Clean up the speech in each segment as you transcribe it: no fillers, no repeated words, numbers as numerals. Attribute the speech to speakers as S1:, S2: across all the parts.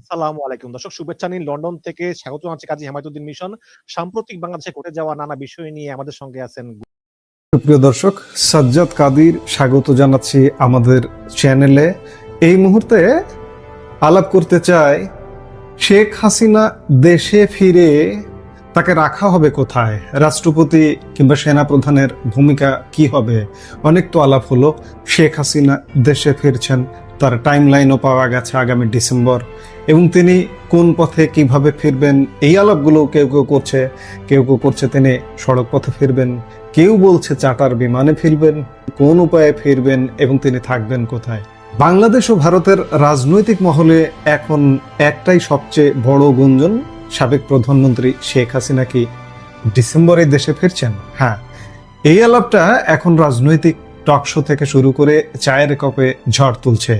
S1: আসসালামু আলাইকুম দর্শক, শুভেচ্ছা নিন লন্ডন থেকে। স্বাগত জানাচ্ছি কাজী হেমায়েতুদ্দিন মিশন। সাম্প্রতিক বাংলাদেশে ঘটে যাওয়া নানা বিষয় নিয়ে আমাদের সঙ্গে আছেন।
S2: প্রিয় দর্শক, সাজ্জাদ কাদির স্বাগত জানাচ্ছি আমাদের চ্যানেলে। এই মুহূর্তে আলাপ করতে চাই শেখ হাসিনা দেশে ফিরে তাকে রাখা হবে কোথায়, রাষ্ট্রপতি কিংবা সেনাপ্রধানের ভূমিকা কি হবে। অনেক তো আলাপ হলো। শেখ হাসিনা দেশে ফিরছেন, তার টাইম লাইনও পাওয়া গেছে আগামী ডিসেম্বর, এবং তিনি কোন পথে কিভাবে ফিরবেন এই আলাপগুলো কেউ কেউ করছে। কেউ কেউ করছে তিনি সড়ক পথে ফিরবেন, কেউ বলছে চার্টার বিমানে ফিরবেন, কোন উপায়ে ফিরবেন এবং তিনি থাকবেন কোথায়। বাংলাদেশ ও ভারতের রাজনৈতিক মহলে এখন একটাই সবচেয়ে বড় গুঞ্জন, সাবেক প্রধানমন্ত্রী শেখ হাসিনা কি ডিসেম্বরে দেশে ফিরছেন। হ্যাঁ, এই আলাপটা এখন রাজনৈতিক টকশো থেকে শুরু করে চায়ের কাপে ঝড় তুলছে।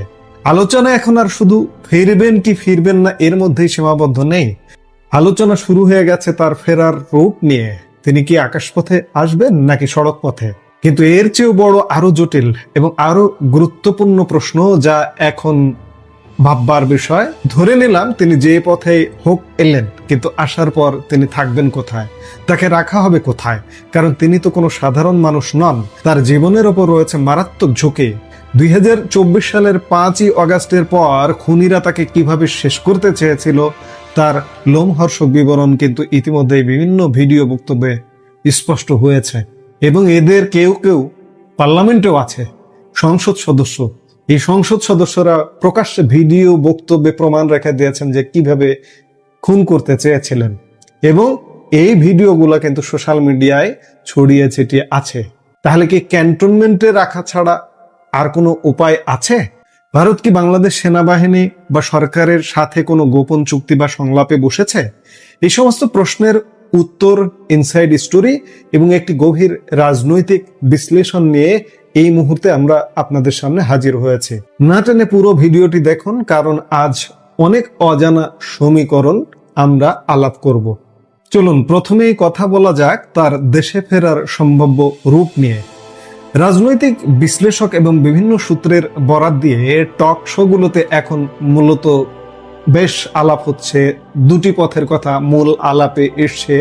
S2: আলোচনা এখন আর শুধু ফিরবেন কি ফিরবেন না এর মধ্যেই সীমাবদ্ধ নেই। আলোচনা শুরু হয়ে গেছে তার ফেরার রূট নিয়ে। তিনি কি আকাশপথে আসবেন নাকি সড়ক পথে। কিন্তু এর চেয়েও বড়, আরো জটিল এবং আরো গুরুত্বপূর্ণ প্রশ্ন, যা এখন ভাববার বিষয়। ধরে নিলাম তিনি যে পথে হোক এলেন, কিন্তু আসার পর তিনি থাকবেন কোথায়, তাকে রাখা হবে কোথায়। কারণ তিনি তো কোনো সাধারণ মানুষ নন, তার জীবনের ওপর রয়েছে মারাত্মক ঝুঁকি। 2024 সালের 5ই অগাস্টের পর খুনিরা তাকে কিভাবে শেষ করতে চেয়েছিল তার লোমহর্ষক বিবরণ কিন্তু ইতিমধ্যে বিভিন্ন ভিডিও বক্তব্যে স্পষ্ট হয়েছে। এবং এদের কেউ কেউ পার্লামেন্টেও আছে, সংসদ সদস্য। এই সংসদ সদস্যরা প্রকাশ্যে ভিডিও বক্তব্যে প্রমাণ রেখে দিয়েছেন যে কিভাবে খুন করতে চেয়েছিলেন, এবং এই ভিডিওগুলো কিন্তু সোশ্যাল মিডিয়ায় ছড়িয়ে ছিটিয়ে আছে। তাহলে কি ক্যান্টনমেন্টে রাখা ছাড়া আর কোনো উপায় আছে? ভারত কি বাংলাদেশ সেনাবাহিনী বা সরকারের সাথে কোনো গোপন চুক্তি বা সংলাপে বসেছে? এই সমস্ত প্রশ্নের উত্তর, ইনসাইড স্টোরি এবং একটি গভীর রাজনৈতিক বিশ্লেষণ নিয়ে এই মুহূর্তে আমরা আপনাদের সামনে হাজির হয়েছে। না টেনে পুরো ভিডিওটি দেখুন, কারণ আজ অনেক অজানা সমীকরণ আমরা আলাপ করব। চলুন প্রথমেই কথা বলা যাক তার দেশে ফেরার সম্ভাব্য রূপ নিয়ে। রাজনৈতিক বিশ্লেষক এবং বিভিন্ন সূত্রের বরাত দিয়ে টক শোগুলোতে এখন মূলত বেশ আলাপ হচ্ছে। দুটি পথের কথা মূল আলাপে এসছে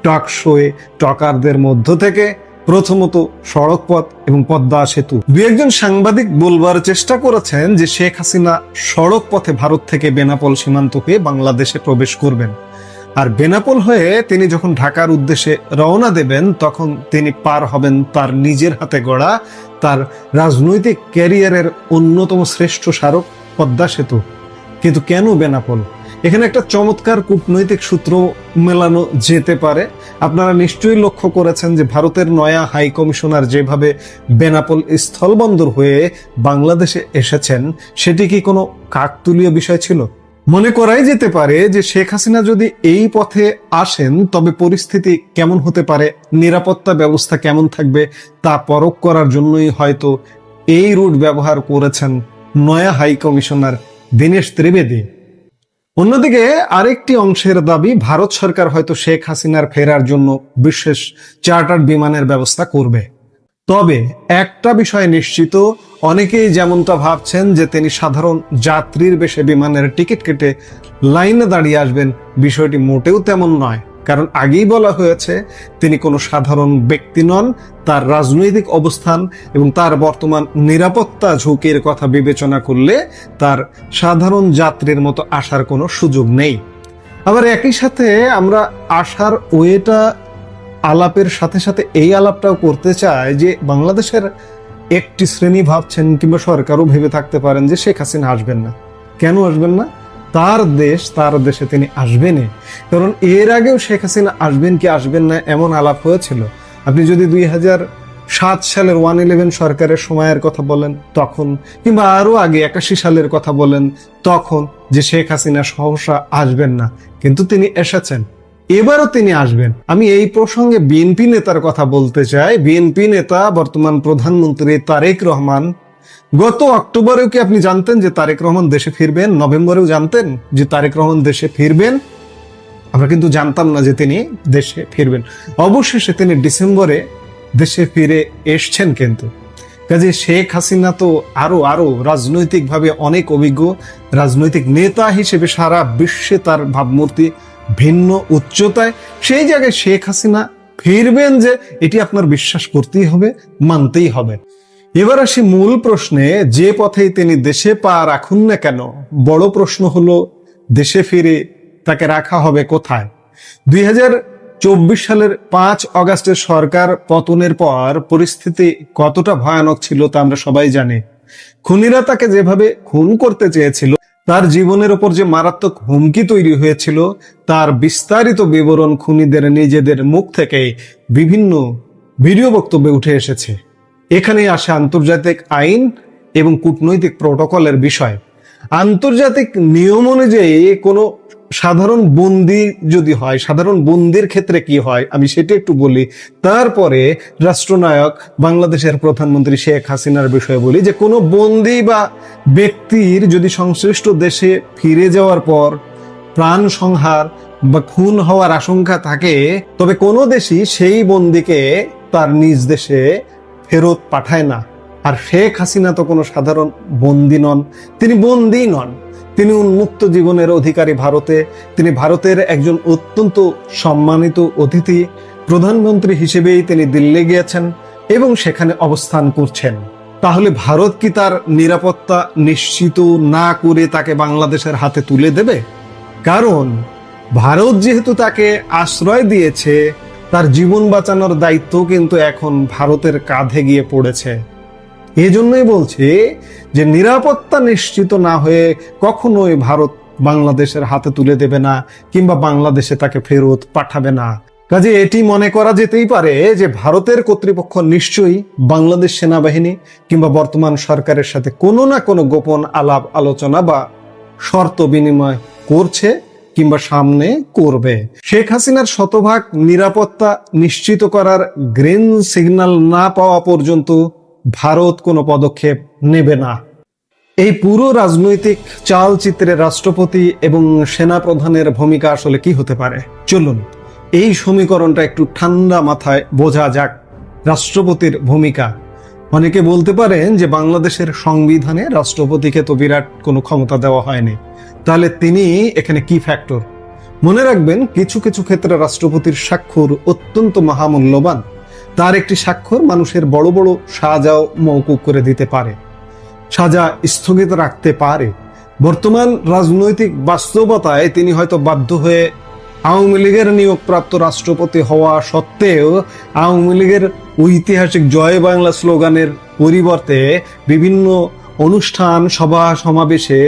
S2: টক শোয়ে টকারদের মধ্য থেকে। প্রথমত সড়ক পথ এবং পদ্মা সেতু। দু একজন সাংবাদিক বলবার চেষ্টা করেছেন যে শেখ হাসিনা সড়ক পথে ভারত থেকে বেনাপোল সীমান্ত হয়ে বাংলাদেশে প্রবেশ করবেন, আর বেনাপোল হয়ে তিনি যখন ঢাকার উদ্দেশ্যে রওনা দেবেন তখন তিনি পার হবেন তার নিজের হাতে গড়া, তার রাজনৈতিক ক্যারিয়ারের অন্যতম শ্রেষ্ঠ স্মারক পদ্মা সেতু। কিন্তু কেন বেনাপোল? এখানে একটা চমৎকার কূটনৈতিক সূত্র মেলানো যেতে পারে। আপনারা নিশ্চয়ই লক্ষ্য করেছেন যে ভারতের নয়া হাই কমিশনার যেভাবে বেনাপোল স্থলবন্দর হয়ে বাংলাদেশে এসেছেন, সেটি কি কোনো কাকতালীয় বিষয় ছিল? মনে করাই যেতে পারে যে শেখ হাসিনা যদি এই পথে আসেন তবে পরিস্থিতি কেমন হতে পারে, নিরাপত্তা ব্যবস্থা কেমন থাকবে, তা পরখ করার জন্যই হয়তো এই রুট ব্যবহার করেছেন নয়া হাই কমিশনার দীনেশ ত্রিবেদী। অন্যদিকে আরেকটি অংশের দাবি, ভারত সরকার হয়তো শেখ হাসিনার ফেরার জন্য বিশেষ চার্টার বিমানের ব্যবস্থা করবে। তবে একটা বিষয় নিশ্চিত, অনেকেই যেমনটা ভাবছেন যে তিনি সাধারণ যাত্রীর বেশে বিমানের টিকিট কেটে লাইনে দাঁড়িয়ে আসবেন, বিষয়টি মোটেও তেমন নয়। কারণ আগেই বলা হয়েছে তিনি কোনো সাধারণ ব্যক্তি নন। তার রাজনৈতিক অবস্থান এবং তার বর্তমান নিরাপত্তা ঝুঁকির কথা বিবেচনা করলে তার সাধারণ যাত্রীর মতো আসার কোনো সুযোগ নেই। আবার একই সাথে আমরা আসার ওয়েটা আলাপের সাথে সাথে এই আলাপটাও করতে চাই যে বাংলাদেশের একটি শ্রেণী ভাবছেন কিংবা সরকারও ভেবে থাকতে পারেন যে শেখ হাসিনা আসবেন না। কেন আসবেন না? তার দেশ, তার দেশে তিনি আসবেনই। কারণ এর আগেও শেখ হাসিনা আসবেন কি আসবেন না এমন আলাপ হয়েছিল। আপনি যদি 2007 সালের 111 সরকারের সময়ের কথা বলেন তখন, কিংবা আরো আগে 81 সালের কথা বলেন তখন, যে শেখ হাসিনা সহসা আসবেন না, কিন্তু তিনি এসেছেন। এবারও তিনি আসবেন। আমি এই প্রসঙ্গে বিএনপি নেতার কথা বলতে চাই। বিএনপি নেতা বর্তমান প্রধানমন্ত্রী তারেক রহমান, গত অক্টোবরেও কি আপনি জানতেন যে তারেক রহমান দেশে ফিরবেন? নভেম্বরেও জানতেন যে তারেক রহমান দেশে ফিরবেন? আমরা কিন্তু জানতাম না যে তিনি দেশে ফিরবেন। অবশেষে তিনি ডিসেম্বরে দেশে ফিরে এসছেন। কিন্তু কাজে শেখ হাসিনা তো আরো রাজনৈতিকভাবে অনেক অভিজ্ঞ, রাজনৈতিক নেতা হিসেবে সারা বিশ্বে তার ভাবমূর্তি ভিন্ন উচ্চতায়। সেই জায়গায় শেখ হাসিনা ফিরবেন যে এটি আপনার বিশ্বাস করতেই হবে, মানতেই হবে। এবার আসি মূল প্রশ্নে, যে পথেই তিনি দেশে পা রাখুন না কেন, বড় প্রশ্ন হলো দেশে ফিরে তাকে রাখা হবে কোথায়? 2024 সালের 5 অগাস্টের সরকার পতনের পর পরিস্থিতি কতটা ভয়ানক ছিল তা আমরা সবাই জানি। খুনিরা তাকে যেভাবে খুন করতে চেয়েছিল, তার জীবনের উপর যে মারাত্মক হুমকি তৈরি হয়েছিল, তার বিস্তারিত বিবরণ খুনিদের নিজেদের মুখ থেকে বিভিন্ন ভিডিও বক্তব্যে উঠে এসেছে। এখানে আসে আন্তর্জাতিক আইন এবং কূটনৈতিক প্রটোকলের বিষয়। আন্তর্জাতিক নিয়ম অনুযায়ী কোনো সাধারণ বন্দী যদি হয়, সাধারণ বন্দির ক্ষেত্রে কি হয় আমি সেটা একটু বলি, তারপরে রাষ্ট্রনায়ক বাংলাদেশের প্রধানমন্ত্রী শেখ হাসিনার বিষয়ে বলি। যে কোনো বন্দী বা ব্যক্তির যদি সংশ্লিষ্ট দেশে ফিরে যাওয়ার পর প্রাণ সংহার বা খুন হওয়ার আশঙ্কা থাকে, তবে কোনো দেশই সেই বন্দীকে তার নিজ দেশে ফেরত পাঠায় না। আর শেখ হাসিনা তো কোনো সাধারণ বন্দী নন, তিনি বন্দী নন, তিনি উন্মুক্ত জীবনের অধিকারী। তিনি ভারতের একজন অত্যন্ত সম্মানিত অতিথি। প্রধানমন্ত্রী হিসেবেই তিনি দিল্লি গিয়েছেন এবং সেখানে অবস্থান করছেন। তাহলে ভারত কি তার নিরাপত্তা নিশ্চিত না করে তাকে বাংলাদেশের হাতে তুলে দেবে? কারণ ভারত যেহেতু তাকে আশ্রয় দিয়েছে, তার জীবন বাঁচানোর দায়িত্ব কিন্তু এখন ভারতের কাঁধে গিয়ে পড়েছে। এজন্যই বলছি যে নিরাপত্তা নিশ্চিত না হয়ে কখনোই ভারত বাংলাদেশের হাতে তুলে দেবে না, কিংবা বাংলাদেশে তাকে ফেরত পাঠাবে না। কাজে এটি মনে করা যেতেই পারে যে ভারতের কর্তৃপক্ষ নিশ্চয়ই বাংলাদেশ সেনাবাহিনী কিংবা বর্তমান সরকারের সাথে কোনো না কোনো গোপন আলাপ আলোচনা বা শর্ত বিনিময় করছে কিংবা সামনে করবে। শেখ হাসিনার শতভাগ নিরাপত্তা নিশ্চিত করার গ্রিন সিগন্যাল না পাওয়া পর্যন্ত ভারত কোনো পদক্ষেপ নেবে না। এই পুরো রাজনৈতিক চালচিত্রে রাষ্ট্রপতি এবং সেনাপ্রধানের ভূমিকা আসলে কি হতে পারে, চলুন এই সমীকরণটা একটু ঠান্ডা মাথায় বোঝা যাক। রাষ্ট্রপতির ভূমিকা, অনেকে বলতে পারেন যে বাংলাদেশের সংবিধানে রাষ্ট্রপতিকে তো বিরাট কোনো ক্ষমতা দেওয়া হয়নি, তাহলে তিনি এখানে কি ফ্যাক্টর? মনে রাখবেন, কিছু কিছু ক্ষেত্রে রাষ্ট্রপতির স্বাক্ষর অত্যন্ত মহামূল্যবান। তার একটি স্বাক্ষর মানুষের বড় বড় সাজাও মওকুফ করে দিতে পারে, সাজা স্থগিত রাখতে পারে। বর্তমান রাজনৈতিক বাস্তবতায় তিনি হয়তো বাধ্য হয়ে আওয়ামী লীগের নিয়োগপ্রাপ্ত রাষ্ট্রপতি হওয়া সত্ত্বেও আওয়ামী লীগের ঐতিহাসিক জয় বাংলা স্লোগানের পরিবর্তে বিভিন্ন অনুষ্ঠান সভা সমাবেশে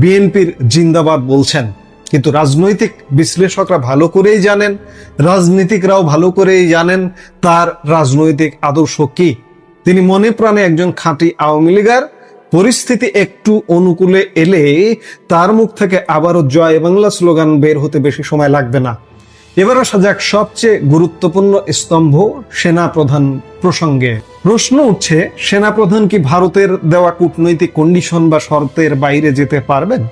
S2: বিএনপির জিন্দাবাদ বলছেন। কিন্তু রাজনৈতিক বিশ্লেষকরা ভালো করেই জানেন, রাজনীতিকরাও ভালো করেই জানেন তার রাজনৈতিক আদর্শ কি। তিনি মনে প্রাণে একজন খাঁটি আওয়ামী লীগার। পরিস্থিতি একটু অনুকূলে এলে তার মুখ থেকে আবারও জয় বাংলা স্লোগান বের হতে বেশি সময় লাগবে না। এবার আসা যাক সবচেয়ে গুরুত্বপূর্ণ স্তম্ভ সেনাপ্রধান প্রসঙ্গে। প্রশ্ন উঠছে, সেনাপ্রধান কি ভারতের দেওয়া কূটনৈতিক কন্ডিশন বা শর্তের বাইরে যেতে পারবেন?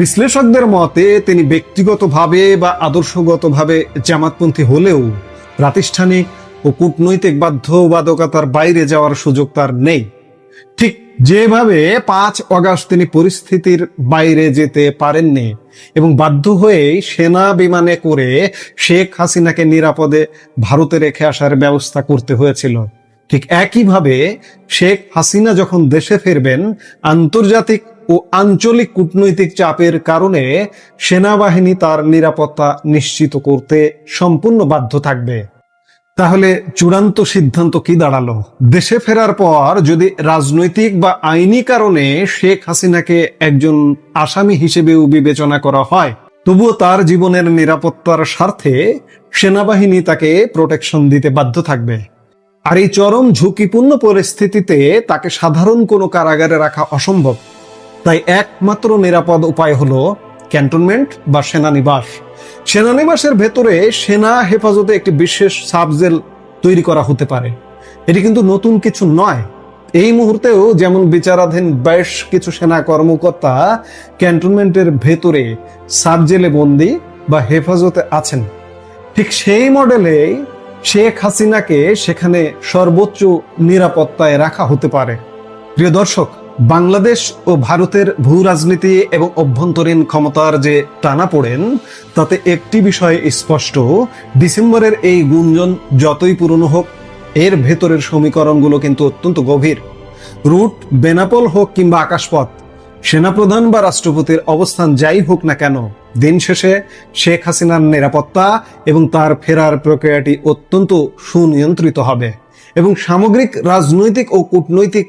S2: বিশ্লেষকদের মতে তিনি ব্যক্তিগতভাবে বা আদর্শগতভাবে জামাতপন্থী হলেও প্রাতিষ্ঠানিক ও কূটনৈতিক বাধ্যবাধকতার বাইরে যাওয়ার সুযোগ তার নেই। ঠিক যেভাবে 5 অগাস্ট তিনি পরিস্থিতির বাইরে যেতে পারেননি এবং বাধ্য হয়ে সেনা বিমানে করে শেখ হাসিনাকে নিরাপদে ভারতে রেখে আসার ব্যবস্থা করতে হয়েছিল, ঠিক একইভাবে শেখ হাসিনা যখন দেশে ফিরবেন, আন্তর্জাতিক ও আঞ্চলিক কূটনৈতিক চাপের কারণে সেনাবাহিনী তার নিরাপত্তা নিশ্চিত করতে সম্পূর্ণ বাধ্য থাকবে। তাহলে চূড়ান্ত সিদ্ধান্ত কি দাঁড়ালো? দেশে ফেরার পর যদি রাজনৈতিক বা আইনি কারণে শেখ হাসিনাকে একজন আসামি হিসেবেও বিবেচনা করা হয়, তবুও তার জীবনের নিরাপত্তার স্বার্থে সেনাবাহিনী তাকে প্রোটেকশন দিতে বাধ্য থাকবে। আর এই চরম ঝুঁকিপূর্ণ পরিস্থিতিতে তাকে সাধারণ কোনো কারাগারে রাখা অসম্ভব। তাই একমাত্র নিরাপদ উপায় হলো ক্যান্টনমেন্ট বা সেনানিবাস। সেনানিবাসের ভেতরে সেনা হেফাজতে একটি বিশেষ সাবজেল তৈরি করা হতে পারে। এটি কিন্তু নতুন কিছু নয়। এই মুহূর্তেও যেমন বিচারাধীন বেশ কিছু সেনা কর্মকর্তা ক্যান্টনমেন্টের ভেতরে সাবজেলে বন্দী বা হেফাজতে আছেন, ঠিক সেই মডেলে শেখ হাসিনাকে সেখানে সর্বোচ্চ নিরাপত্তায় রাখা হতে পারে। প্রিয় দর্শক, বাংলাদেশ ও ভারতের ভূ রাজনীতি এবং অভ্যন্তরীণ ক্ষমতার যে টানাপোড়েন, তাতে একটি বিষয় স্পষ্ট, ডিসেম্বরের এই গুঞ্জন যতই পুরনো হোক, এর ভেতরের সমীকরণগুলো কিন্তু অত্যন্ত গভীর। রুট বেনাপোল হোক কিংবা আকাশপথ, সেনাপ্রধান বা রাষ্ট্রপতির অবস্থান যাই হোক না কেন, দিন শেষে শেখ হাসিনার নিরাপত্তা এবং তার ফেরার প্রক্রিয়াটি অত্যন্ত সুনিয়ন্ত্রিত হবে। এবং সামগ্রিক রাজনৈতিক ও কূটনৈতিক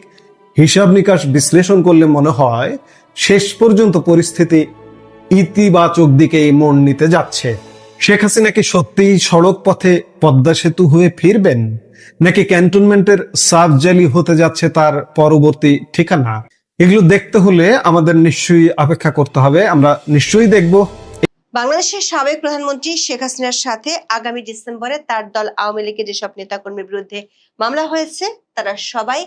S2: হিসাব নিকাশ বিশ্লেষণ করলে মনে হয় শেষ পর্যন্ত পরিস্থিতি ইতিবাচক দিকেই মোড় নিতে যাচ্ছে। শেখ হাসিনা কি সত্যিই সড়ক পথে পদ্মা সেতু হয়ে ফিরবেন, নাকি ক্যান্টনমেন্টের সাবজালি হতে যাচ্ছে তার পরবর্তী ঠিকানা? এগুলো দেখতে হলে আমাদের নিশ্চয়ই অপেক্ষা করতে হবে। আমরা নিশ্চয়ই দেখব।
S3: বাংলাদেশের সাবেক প্রধানমন্ত্রী শেখ হাসিনার সাথে আগামী ডিসেম্বরে তার দল আওয়ামী লীগের যেসব নেতাকর্মীর বিরুদ্ধে মামলা হয়েছে, তারা সবাই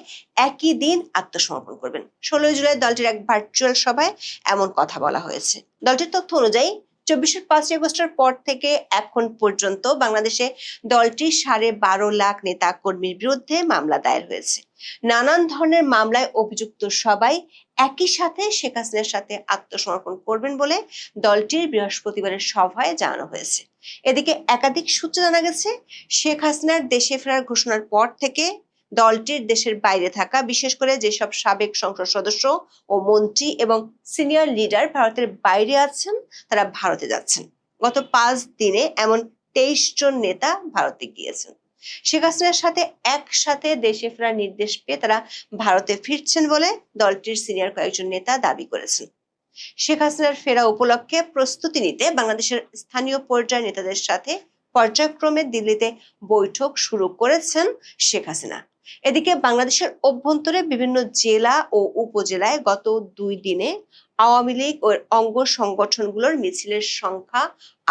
S3: একই দিন আত্মসমর্পণ করবেন। 16 জুলাই দলটির এক ভার্চুয়াল সভায় এমন কথা বলা হয়েছে। দলটির তথ্য অনুযায়ী 24 আগস্টের পর থেকে এখন পর্যন্ত বাংলাদেশে দলটির 12.5 লাখ নেতা কর্মীর বিরুদ্ধে মামলা দায়ের হয়েছে। নানান ধরনের মামলায় অভিযুক্ত সবাই একই সাথে শেখ হাসিনার সাথে আত্মসমর্পণ করবেন বলে দলটির বৃহস্পতিবারের সভায় জানানো হয়েছে। এদিকে একাধিক সূত্রে জানা গেছে, শেখ হাসিনার দেশে ফেরার ঘোষণার পর থেকে দলটির দেশের বাইরে থাকা বিশেষ করে যেসব সাবেক সংসদ সদস্য ও মন্ত্রী এবং সিনিয়র লিডার ভারতের বাইরে আছেন, তারা ভারতে যাচ্ছেন। গত 5 দিনে এমন 23 জন নেতা ভারতে গিয়েছেন। শেখ হাসিনার সাথে একসাথে দেশে ফেরার নির্দেশ পেয়ে তারা ভারতে ফিরছেন বলে দলটির সিনিয়র কয়েকজন নেতা দাবি করেছেন। শেখ হাসিনার ফেরা উপলক্ষে প্রস্তুতি নিতে বাংলাদেশের স্থানীয় পর্যায়ের নেতাদের সাথে পর্যায়ক্রমে দিল্লিতে বৈঠক শুরু করেছেন শেখ হাসিনা। এদিকে বাংলাদেশের অভ্যন্তরে বিভিন্ন জেলা ও উপজেলায় গত 2 দিনে আওয়ামী লীগ ও অঙ্গ সংগঠনগুলোর মিছিলের সংখ্যা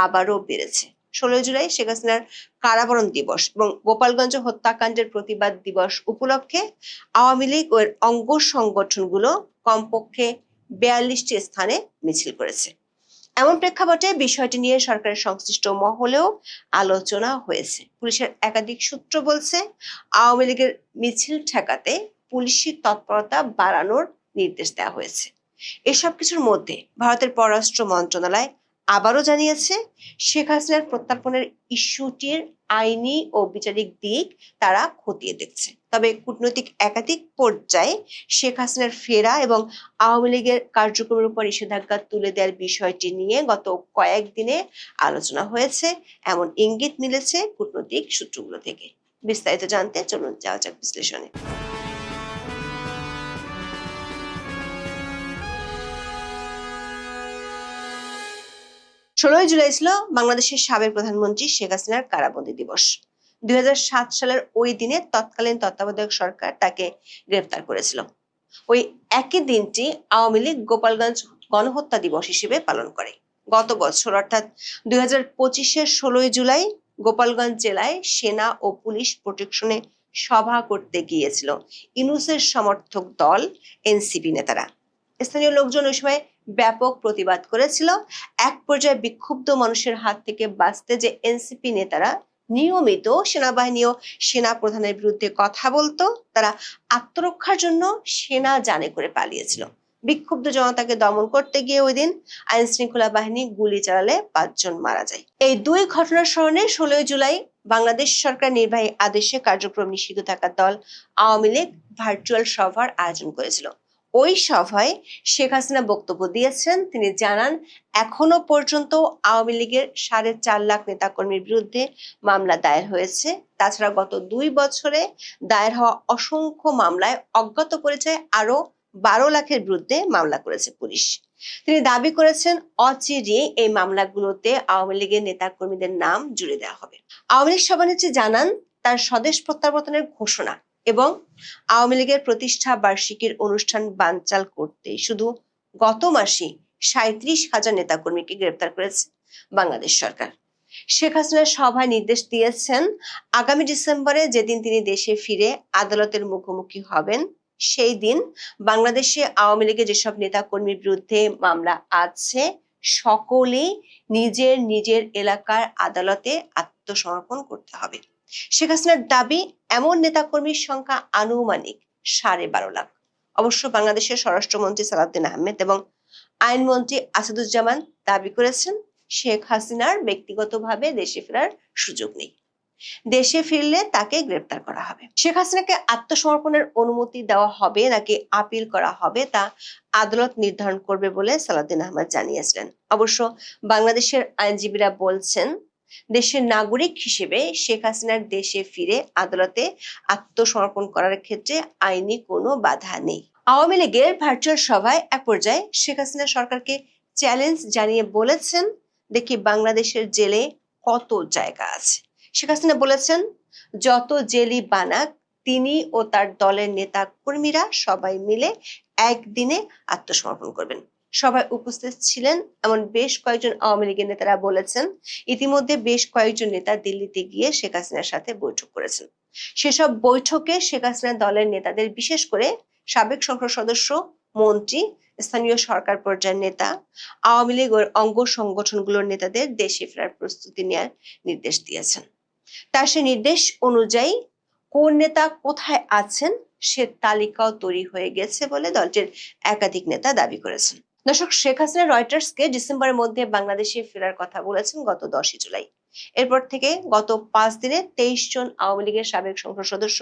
S3: আবারও বেড়েছে। 16 জুলাই শেখ হাসিনার কারাবরণ দিবস এবং গোপালগঞ্জ হত্যাকাণ্ডের প্রতিবাদ দিবস উপলক্ষে আওয়ামী লীগ ও অঙ্গ সংগঠনগুলো কমপক্ষে 42টি স্থানে মিছিল করেছে। এমন প্রেক্ষাপটে বিষয়টি নিয়ে সরকারের সংশ্লিষ্ট মহলেও আলোচনা হয়েছে। পুলিশের একাধিক সূত্র বলছে, আওয়ামী লীগের মিছিল ঠেকাতে পুলিশি তৎপরতা বাড়ানোর নির্দেশ দেওয়া হয়েছে। এসব কিছুর মধ্যে ভারতের পররাষ্ট্র মন্ত্রণালয় আবারও জানিয়েছে, শেখ হাসিনার প্রত্যর্পণের ইস্যুটির আইনি ও বিচারিক দিক তারা খতিয়ে দেখছে। তবে কূটনৈতিক একাধিক পর্যায়ে শেখ হাসিনার ফেরা এবং আওয়ামী লীগের কার্যক্রমের উপর নিষেধাজ্ঞা তুলে দেওয়ার বিষয়টি নিয়ে গত কয়েকদিনে আলোচনা হয়েছে, এমন ইঙ্গিত মিলেছে কূটনৈতিক সূত্রগুলো থেকে। বিস্তারিত জানতে চলুন যাওয়া যাক বিশ্লেষণে। 16 জুলাই ছিল বাংলাদেশের সাবেক প্রধানমন্ত্রী শেখ হাসিনার কারাবন্দী দিবস। 2007 সালের ওই দিনে তৎকালীন তত্ত্বাবধায়ক সরকার তাকে গ্রেফতার করেছিল। ওই একই দিনটি আওয়ামী লীগ গোপালগঞ্জ গণহত্যা দিবস হিসেবে পালন করে। গত বছর অর্থাৎ 2025-এর 16 জুলাই গোপালগঞ্জ জেলায় সেনা ও পুলিশ প্রোটেকশনে সভা করতে গিয়েছিল ইউনূসের সমর্থক দল এনসিপি নেতারা। স্থানীয় লোকজন ওই সময় ব্যাপক প্রতিবাদ করেছিল। এক পর্যায়ে বিক্ষুব্ধ মানুষের হাত থেকে বাঁচতে যে এনসিপি নেতারা নিয়মিত সেনাবাহিনী ও সেনা প্রধানের বিরুদ্ধে কথা বলতো, তারা আত্মরক্ষার জন্য সেনা জানে করে পালিয়েছিল। বিক্ষুব্ধ জনতাকে দমন করতে গিয়ে ওই দিন আইন শৃঙ্খলা বাহিনী গুলি চালালে 5 জন মারা যায়। এই 2 ঘটনার স্মরণে 16 জুলাই বাংলাদেশ সরকার নির্বাহী আদেশে কার্যক্রম নিষিদ্ধ থাকা দল আওয়ামী লীগ ভার্চুয়াল সভার আয়োজন করেছিল। ওই সভায় শেখ হাসিনা বক্তব্য দিয়েছেন। তিনি জানান, এখনো পর্যন্ত আওয়ামী লীগের 4.5 লাখ নেতাকর্মীর বিরুদ্ধে মামলা দায়ের হয়েছে। তাছাড়া গত 2 বছরে দায়ের হওয়া অসংখ্য মামলায় অজ্ঞাত পরিচয়ে আরো 12 লাখের বিরুদ্ধে মামলা করেছে পুলিশ। তিনি দাবি করেছেন, অচিরে এই মামলাগুলোতে আওয়ামী লীগের নেতাকর্মীদের নাম জুড়ে দেওয়া হবে। আওয়ামী লীগ সভানেত্রী জানান, তার স্বদেশ প্রত্যাবর্তনের ঘোষণা এবং আওয়ামী লীগের প্রতিষ্ঠা বার্ষিকীর অনুষ্ঠান বানচাল করতে শুধু গত মাসে 37,000 নেতাকর্মীকে গ্রেপ্তার করেছে বাংলাদেশ সরকার। শেখ হাসিনার সভায় নির্দেশ দিয়েছেন, আগামী ডিসেম্বরে যেদিন তিনি দেশে ফিরে আদালতের মুখোমুখি হবেন, সেই দিন বাংলাদেশে আওয়ামী লীগের যেসব নেতাকর্মীর বিরুদ্ধে মামলা আছে, সকলেই নিজের নিজের এলাকার আদালতে আত্মসমর্পণ করতে হবে। শেখ হাসিনার দাবি এমন নেতাকর্মীর সংখ্যা আনুমানিক 12.5 লাখ। অবশ্য বাংলাদেশের স্বরাষ্ট্রমন্ত্রী সালাউদ্দিন আহমেদ এবং আইনমন্ত্রী আসাদুজ্জামান দাবি করেছেন শেখ হাসিনার ব্যক্তিগতভাবে দেশে ফেরার সুযোগ নেই। দেশে ফিরলে তাকে গ্রেপ্তার করা হবে। শেখ হাসিনাকে আত্মসমর্পণের অনুমতি দেওয়া হবে নাকি আপিল করা হবে তা আদালত নির্ধারণ করবে বলে সালাউদ্দিন আহমেদ জানিয়েছিলেন। অবশ্য বাংলাদেশের আইনজীবীরা বলছেন দেশের নাগরিক হিসেবে শেখ হাসিনার দেশে ফিরে আদালতে আত্মসমর্পণ করার ক্ষেত্রে আইনি কোনো বাধা নেই। আওয়ামী লীগের ভার্চুয়াল সভায় এক পর্যায়ে শেখ হাসিনা সরকারকে চ্যালেঞ্জ জানিয়ে বলেছেন, দেখি বাংলাদেশের জেলে কত জায়গা আছে। শেখ হাসিনা বলেছেন, যত জেলই বানাক তিনি ও তার দলের নেতা কর্মীরা সবাই মিলে একদিনে আত্মসমর্পণ করবেন। সভায় উপস্থিত ছিলেন এমন বেশ কয়েকজন আওয়ামী লীগের নেতারা বলেছেন, ইতিমধ্যে বেশ কয়েকজন নেতা দিল্লিতে গিয়ে শেখ হাসিনার সাথে বৈঠক করেছেন। সেসব বৈঠকে শেখ হাসিনা দলের নেতাদের, বিশেষ করে সাবেক সংসদ সদস্য, মন্ত্রী, স্থানীয় সরকার পর্যায়ের নেতা, আওয়ামী লীগ ও অঙ্গ সংগঠনগুলোর নেতাদের দেশে ফেরার প্রস্তুতি নেওয়ার নির্দেশ দিয়েছেন। তার সে নির্দেশ অনুযায়ী কোন নেতা কোথায় আছেন সে তালিকাও তৈরি হয়ে গেছে বলে দলটির একাধিক নেতা দাবি করেছেন। দর্শক, শেখ হাসিনা রয়টার্সকে ডিসেম্বরের মধ্যে বাংলাদেশে ফেরার কথা বলেছেন গত 10 জুলাই। এরপর থেকে গত 5 দিনে 23 জন আওয়ামী লীগের সাবেক সংসদ সদস্য,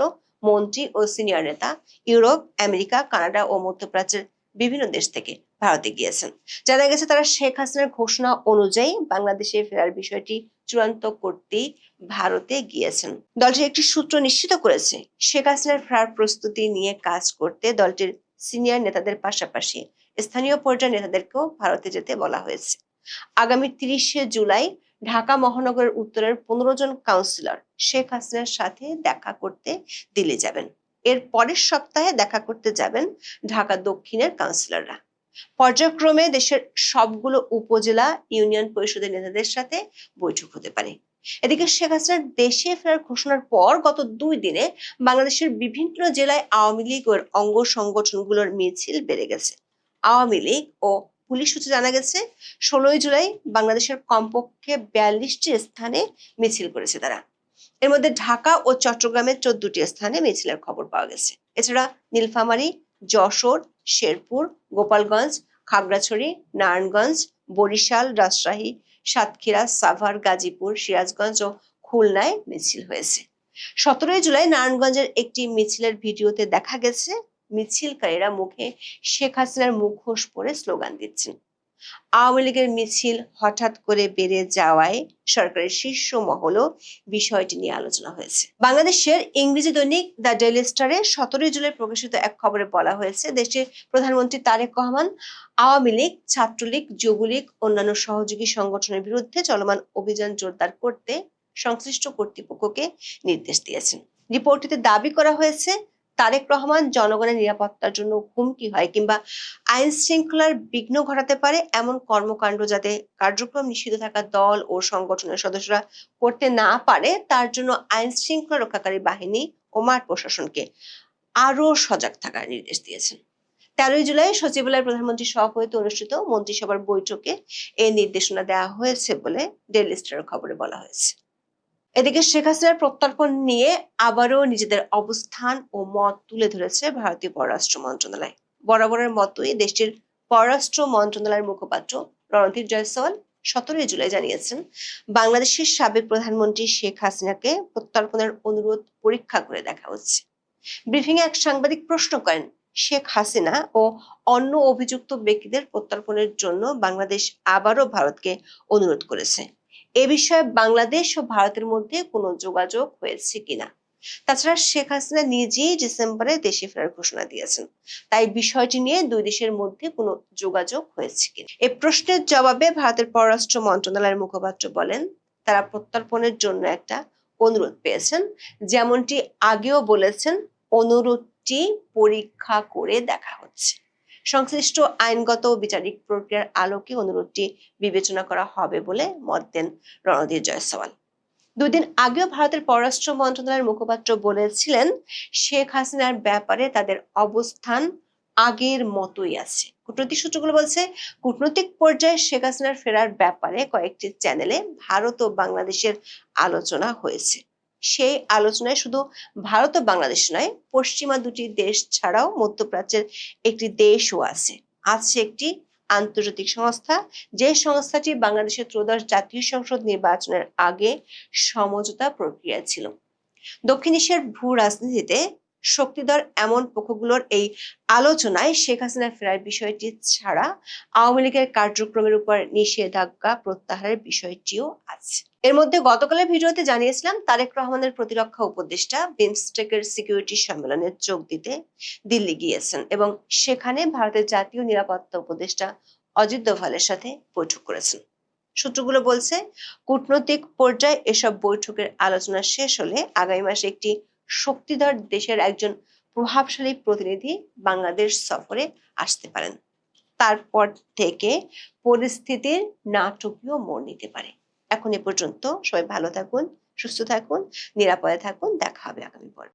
S3: মন্ত্রী ও সিনিয়র নেতা ইউরোপ, আমেরিকা, কানাডা ও মধ্যপ্রাচ্যের বিভিন্ন দেশ থেকে ভারতে গিয়েছেন। জানা গেছে তারা শেখ হাসিনার ঘোষণা অনুযায়ী বাংলাদেশে ফেরার বিষয়টি চূড়ান্ত করতেই ভারতে গিয়েছেন। দলটির একটি সূত্র নিশ্চিত করেছে, শেখ হাসিনার ফেরার প্রস্তুতি নিয়ে কাজ করতে দলটির সিনিয়র নেতাদের পাশাপাশি স্থানীয় পর্যায়ের নেতাদেরকেও ভারতে যেতে বলা হয়েছে। আগামী 30শে জুলাই ঢাকা মহানগরের উত্তরের 15 জন কাউন্সিলর শেখ হাসিনার সাথে দেখা করতে দিল্লি যাবেন। এর পরের সপ্তাহে দেখা করতে যাবেন ঢাকা দক্ষিণের কাউন্সিলররা। পর্যায়ক্রমে দেশের সবগুলো উপজেলা ইউনিয়ন পরিষদের নেতাদের সাথে বৈঠক হতে পারে। এদিকে শেখ হাসিনার দেশে ফেরার ঘোষণার পর গত 2 দিনে বাংলাদেশের বিভিন্ন জেলায় আওয়ামী লীগ ও অঙ্গ সংগঠনগুলোর মিছিল বেড়ে গেছে। আওয়ামী লীগ ও পুলিশ সূত্রে জানা গেছে 16 জুলাই বাংলাদেশের কমপক্ষে 42টি স্থানে মিছিল করেছে তারা। এর মধ্যে ঢাকা ও চট্টগ্রামের 14টি স্থানে মিছিলের খবর পাওয়া গেছে। এছাড়া নীলফামারী, যশোর, শেরপুর, গোপালগঞ্জ, খাগড়াছড়ি, নারায়ণগঞ্জ, বরিশাল, রাজশাহী, সাতক্ষীরা, সাভার, গাজীপুর, সিরাজগঞ্জ ও খুলনায় মিছিল হয়েছে। 17 জুলাই নারায়ণগঞ্জের একটি মিছিলের ভিডিওতে দেখা গেছে মিছিলকারীরা মুখে শেখ হাসিনার মুখোশ পরে স্লোগান দিচ্ছেন। আওয়ামী লীগের মিছিল হঠাৎ করে বেড়ে যাওয়ায় সরকারের শীর্ষ মহলও বিষয়টি নিয়ে আলোচনা হয়েছে। বাংলাদেশের ইংরেজি দৈনিক দ্য ডেইলি স্টারে 17 জুলাই প্রকাশিত এক খবরে বলা হয়েছে, দেশের প্রধানমন্ত্রী তারেক রহমান আওয়ামী লীগ, ছাত্রলীগ, যুবলীগ, অন্যান্য সহযোগী সংগঠনের বিরুদ্ধে চলমান অভিযান জোরদার করতে সংশ্লিষ্ট কর্তৃপক্ষকে নির্দেশ দিয়েছেন। রিপোর্টটিতে দাবি করা হয়েছে, তারেক রহমান জনগণের নিরাপত্তার জন্য হুমকি হয় কিংবা আইন শৃঙ্খলার বিঘ্ন ঘটাতে পারে এমন কর্মকাণ্ড যাতে কার্যক্রম নিষিদ্ধ থাকা দল ও সংগঠনের সদস্যরা করতে না পারে, তার জন্য আইন শৃঙ্খলা রক্ষাকারী বাহিনী ও মাঠ প্রশাসনকে আরো সজাগ থাকার নির্দেশ দিয়েছেন। 13 জুলাই সচিবালয়ের প্রধানমন্ত্রীর সভাপতিত্বে অনুষ্ঠিত মন্ত্রিসভার বৈঠকে এই নির্দেশনা দেওয়া হয়েছে বলে ডেইলি স্টারের খবরে বলা হয়েছে। এদিকে শেখ হাসিনার প্রত্যর্পণ নিয়ে আবারও নিজেদের অবস্থান ও মত তুলে ধরেছে ভারতীয় পররাষ্ট্র মন্ত্রণালয়। বরাবরের মতোই দেশটির পররাষ্ট্র মন্ত্রণালয়ের মুখপাত্র রণধীর জয়সওয়াল 17 জুলাই জানিয়েছেন, বাংলাদেশের সাবেক প্রধানমন্ত্রী শেখ হাসিনাকে প্রত্যর্পণের অনুরোধ পরীক্ষা করে দেখা হচ্ছে। ব্রিফিং এ এক সাংবাদিক প্রশ্ন করেন, শেখ হাসিনা ও অন্য অভিযুক্ত ব্যক্তিদের প্রত্যর্পণের জন্য বাংলাদেশ আবারও ভারতকে অনুরোধ করেছে। এ বিষয়ে বাংলাদেশ ও ভারতের মধ্যে কোনো যোগাযোগ হয়েছে কিনা? তাছাড়া শেখ হাসিনা নিজেই ডিসেম্বরে দেশে ফেরার ঘোষণা দিয়েছেন, তাই বিষয়টি নিয়ে দুই দেশের মধ্যে কোনো যোগাযোগ হয়েছে কিনা? এই প্রশ্নের জবাবে ভারতের পররাষ্ট্র মন্ত্রণালয়ের মুখপাত্র বলেন, তারা প্রত্যর্পণের জন্য একটা অনুরোধ পেয়েছেন, যেমনটি আগেও বলেছেন অনুরোধটি পরীক্ষা করে দেখা হচ্ছে। সংশ্লিষ্ট আইনগত ও বিচারিক প্রক্রিয়ার আলোকে অনুরোধটি বিবেচনা করা হবে বলে মত দেন রণধীর জয়সওয়াল। 2 দিন আগেও ভারতের পররাষ্ট্র মন্ত্রণালয়ের মুখপাত্র বলেছিলেন, শেখ হাসিনার ব্যাপারে তাদের অবস্থান আগের মতোই আছে। কূটনৈতিক সূত্রগুলো বলছে, কূটনৈতিক পর্যায়ে শেখ হাসিনার ফেরার ব্যাপারে কয়েকটি চ্যানেলে ভারত ও বাংলাদেশের আলোচনা হয়েছে। সেই আলোচনায় শুধু ভারত ও বাংলাদেশ নয়, পশ্চিমা দুটি দেশ ছাড়াও মধ্যপ্রাচ্যের একটি দেশও আছে একটি আন্তর্জাতিক সংস্থা, যে সংস্থাটি বাংলাদেশের ত্রয়োদশ জাতীয় সংসদ নির্বাচনের আগে সমঝোতা প্রক্রিয়া ছিল। দক্ষিণ এশিয়ার ভূ রাজনীতিতে শক্তিধর এমন পক্ষগুলোর এই আলোচনায় শেখ হাসিনা ফেরার বিষয়টি ছাড়া আওয়ামী লীগের কার্যক্রমের উপর নিষেধাজ্ঞা প্রত্যাহারের বিষয়টিও আছে। এর মধ্যে গতকালের ভিডিওতে জানিয়েছিলাম তারেক রহমানের প্রতিরক্ষা উপদেষ্টা বিমস্টেকের সিকিউরিটি সম্মেলনে যোগ দিতে দিল্লি গিয়েছেন এবং সেখানে ভারতের জাতীয় নিরাপত্তা উপদেষ্টা অজিত দোভালের সাথে বৈঠক করেছেন। সূত্রগুলো বলছে, কূটনৈতিক পর্যায়ে এসব বৈঠকের আলোচনা শেষ হলে আগামী মাসে একটি শক্তিধর দেশের একজন প্রভাবশালী প্রতিনিধি বাংলাদেশ সফরে আসতে পারেন। তারপর থেকে পরিস্থিতির নাটকীয় মোড় নিতে পারে। এখন এ পর্যন্ত সবাই ভালো থাকুন, সুস্থ থাকুন, নিরাপদে থাকুন। দেখা হবে আগামী পর্বে।